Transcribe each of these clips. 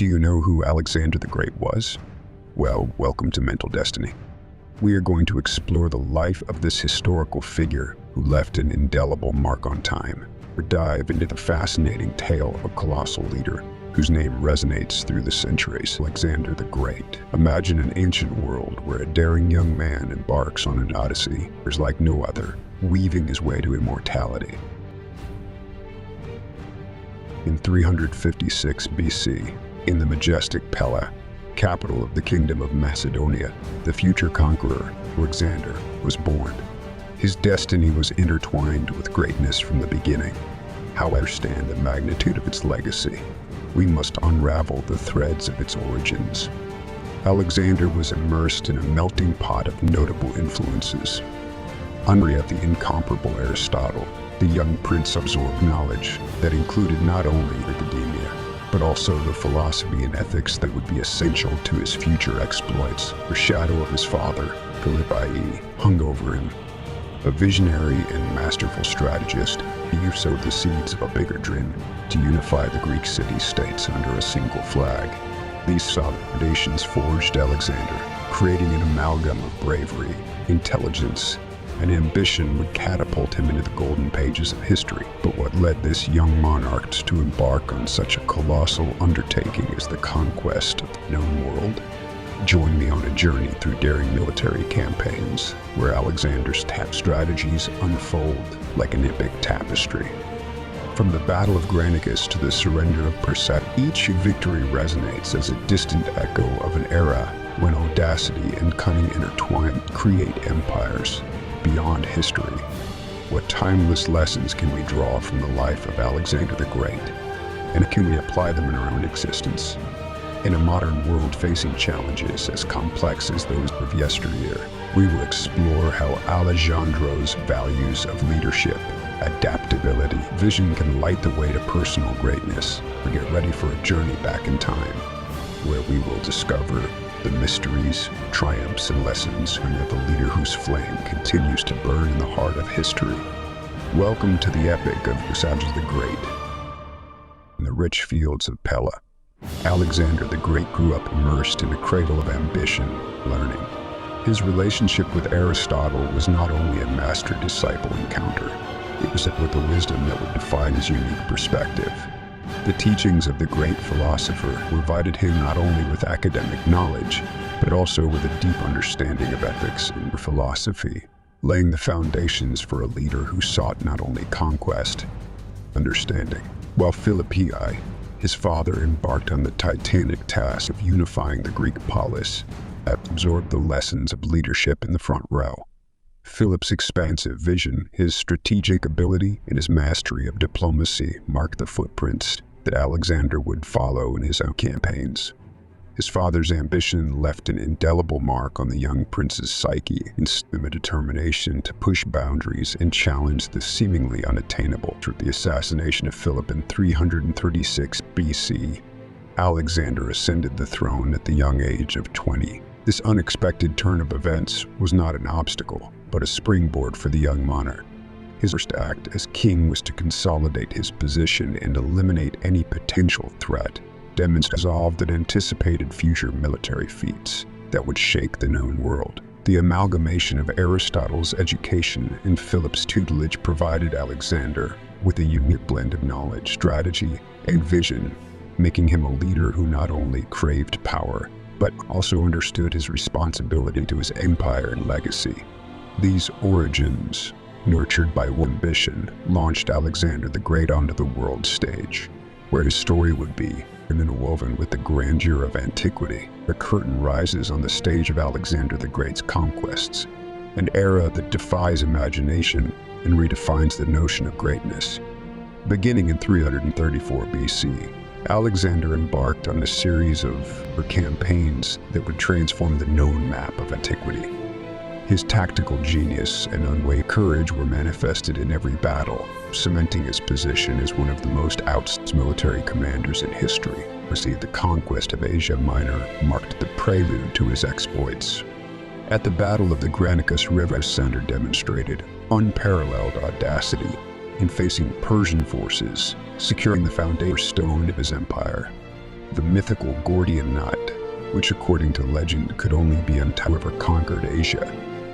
Do you know who Alexander the Great was? Well, welcome to Mental Destiny. We are going to explore the life of this historical figure who left an indelible mark on time, or dive into the fascinating tale of a colossal leader whose name resonates through the centuries. Alexander the Great. Imagine an ancient world where a daring young man embarks on an odyssey like no other, weaving his way to immortality. In 356 BC, in the majestic Pella, capital of the Kingdom of Macedonia, the future conqueror, Alexander, was born. His destiny was intertwined with greatness from the beginning. How to understand the magnitude of its legacy, we must unravel the threads of its origins. Alexander was immersed in a melting pot of notable influences. Under the incomparable Aristotle, the young prince absorbed knowledge that included not only academia, but also the philosophy and ethics that would be essential to his future exploits. The shadow of his father, Philip, hung over him. A visionary and masterful strategist, he sowed the seeds of a bigger dream to unify the Greek city-states under a single flag. These solid foundations forged Alexander, creating an amalgam of bravery, intelligence, and ambition would catapult him into the golden pages of history. But what led this young monarch to embark on such a colossal undertaking is the conquest of the known world. Join me on a journey through daring military campaigns, where Alexander's strategies unfold like an epic tapestry. From the Battle of Granicus to the surrender of Persepolis, each victory resonates as a distant echo of an era when audacity and cunning intertwine to create empires beyond history. What timeless lessons can we draw from the life of Alexander the Great, and can we apply them in our own existence? In a modern world facing challenges as complex as those of yesteryear, we will explore how Alexander's values of leadership, adaptability, vision can light the way to personal greatness. We get ready for a journey back in time, where we will discover the mysteries, triumphs, and lessons of the leader whose flame continues to burn in the heart of history. Welcome to the epic of Alexander the Great. In the rich fields of Pella, Alexander the Great grew up immersed in a cradle of ambition, learning. His relationship with Aristotle was not only a master-disciple encounter, it was with a wisdom that would define his unique perspective. The teachings of the great philosopher provided him not only with academic knowledge, but also with a deep understanding of ethics and philosophy, laying the foundations for a leader who sought not only conquest, understanding. While Philip, his father, embarked on the titanic task of unifying the Greek polis, absorbed the lessons of leadership in the front row. Philip's expansive vision, his strategic ability, and his mastery of diplomacy marked the footprints that Alexander would follow in his own campaigns. His father's ambition left an indelible mark on the young prince's psyche, instilling a determination to push boundaries and challenge the seemingly unattainable. Through the assassination of Philip in 336 BC, Alexander ascended the throne at the young age of 20. This unexpected turn of events was not an obstacle, but a springboard for the young monarch. His first act as king was to consolidate his position and eliminate any potential threat, demonstrating resolve that anticipated future military feats that would shake the known world. The amalgamation of Aristotle's education and Philip's tutelage provided Alexander with a unique blend of knowledge, strategy, and vision, making him a leader who not only craved power, but also understood his responsibility to his empire and legacy. These origins, nurtured by ambition, launched Alexander the Great onto the world stage, where his story would be interwoven with the grandeur of antiquity. The curtain rises on the stage of Alexander the Great's conquests, an era that defies imagination and redefines the notion of greatness. Beginning in 334 BC, Alexander embarked on a series of campaigns that would transform the known map of antiquity. His tactical genius and unwavering courage were manifested in every battle, cementing his position as one of the most outstanding military commanders in history. The conquest of Asia Minor marked the prelude to his exploits. At the Battle of the Granicus River, Alexander demonstrated unparalleled audacity in facing Persian forces, securing the foundation stone of his empire. The mythical Gordian knot, which according to legend could only be untied whoever conquered Asia,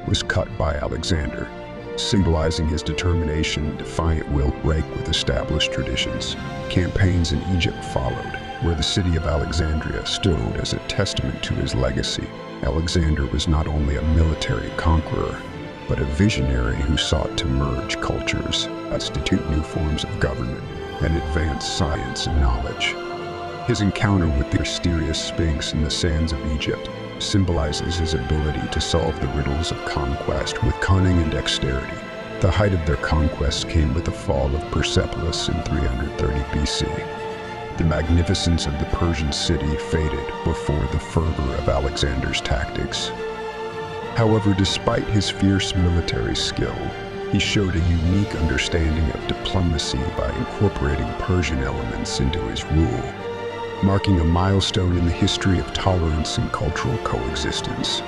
was cut by Alexander, symbolizing his determination and defiant will to break with established traditions. Campaigns in Egypt followed, where the city of Alexandria stood as a testament to his legacy. Alexander was not only a military conqueror, but a visionary who sought to merge cultures, institute new forms of government, and advance science and knowledge. His encounter with the mysterious Sphinx in the sands of Egypt symbolizes his ability to solve the riddles of conquest with cunning and dexterity. The height of their conquests came with the fall of Persepolis in 330 BC. The magnificence of the Persian city faded before the fervor of Alexander's tactics. However, despite his fierce military skill, he showed a unique understanding of diplomacy by incorporating Persian elements into his rule, marking a milestone in the history of tolerance and cultural coexistence.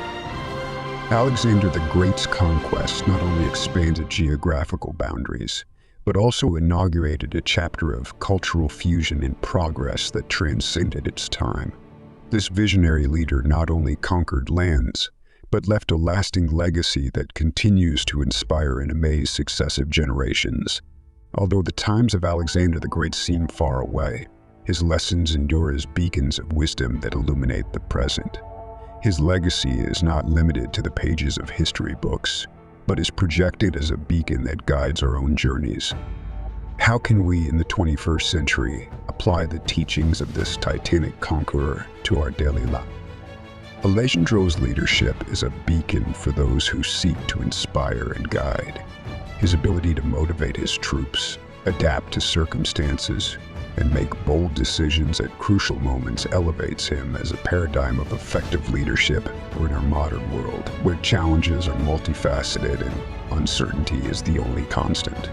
Alexander the Great's conquest not only expanded geographical boundaries, but also inaugurated a chapter of cultural fusion and progress that transcended its time. This visionary leader not only conquered lands, but left a lasting legacy that continues to inspire and amaze successive generations. Although the times of Alexander the Great seem far away, his lessons endure as beacons of wisdom that illuminate the present. His legacy is not limited to the pages of history books, but is projected as a beacon that guides our own journeys. How can we in the 21st century apply the teachings of this titanic conqueror to our daily life? Alejandro's leadership is a beacon for those who seek to inspire and guide. His ability to motivate his troops, adapt to circumstances, and make bold decisions at crucial moments elevates him as a paradigm of effective leadership in our modern world, where challenges are multifaceted and uncertainty is the only constant.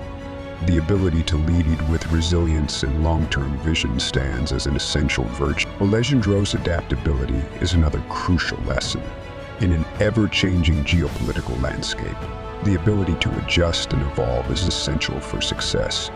The ability to lead with resilience and long-term vision stands as an essential virtue. Alejandro's adaptability is another crucial lesson. In an ever-changing geopolitical landscape, the ability to adjust and evolve is essential for success.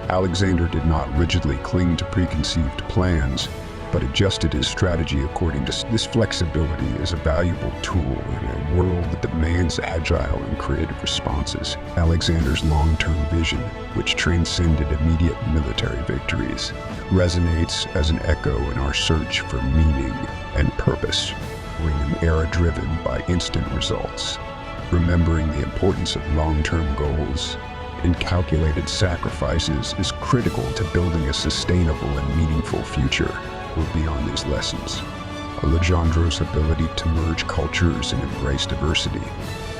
Alexander did not rigidly cling to preconceived plans, but adjusted his strategy according to this flexibility is a valuable tool in a world that demands agile and creative responses. Alexander's long-term vision, which transcended immediate military victories, resonates as an echo in our search for meaning and purpose. We're in an era driven by instant results. Remembering the importance of long-term goals and calculated sacrifices is critical to building a sustainable and meaningful future. Beyond these lessons, Alejandro's ability to merge cultures and embrace diversity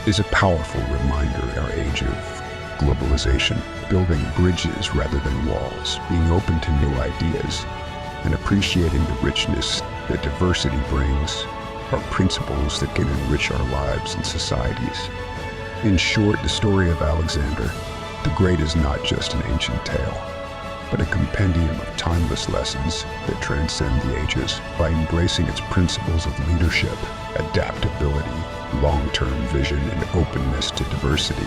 is a powerful reminder in our age of globalization, building bridges rather than walls, being open to new ideas, and appreciating the richness that diversity brings are principles that can enrich our lives and societies. In short, the story of Alexander the Great is not just an ancient tale, but a compendium of timeless lessons that transcend the ages. By embracing its principles of leadership, adaptability, long-term vision, and openness to diversity,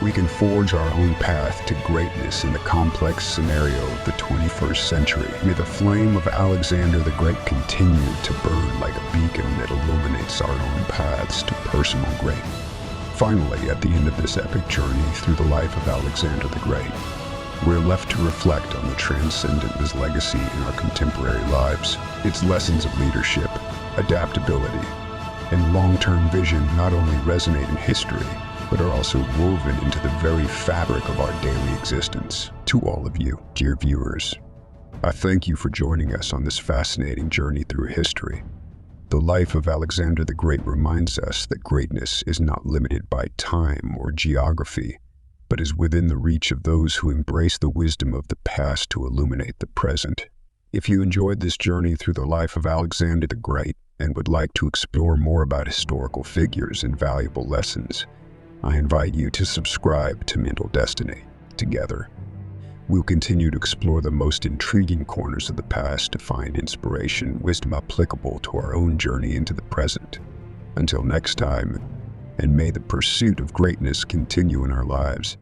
we can forge our own path to greatness in the complex scenario of the 21st century. May the flame of Alexander the Great continue to burn like a beacon that illuminates our own paths to personal greatness. Finally, at the end of this epic journey through the life of Alexander the Great, we're left to reflect on the transcendent of his legacy in our contemporary lives. Its lessons of leadership, adaptability, and long-term vision not only resonate in history, but are also woven into the very fabric of our daily existence. To all of you, dear viewers, I thank you for joining us on this fascinating journey through history. The life of Alexander the Great reminds us that greatness is not limited by time or geography, but is within the reach of those who embrace the wisdom of the past to illuminate the present. If you enjoyed this journey through the life of Alexander the Great and would like to explore more about historical figures and valuable lessons, I invite you to subscribe to Mental Destiny. Together, we'll continue to explore the most intriguing corners of the past to find inspiration and wisdom applicable to our own journey into the present. Until next time, and may the pursuit of greatness continue in our lives.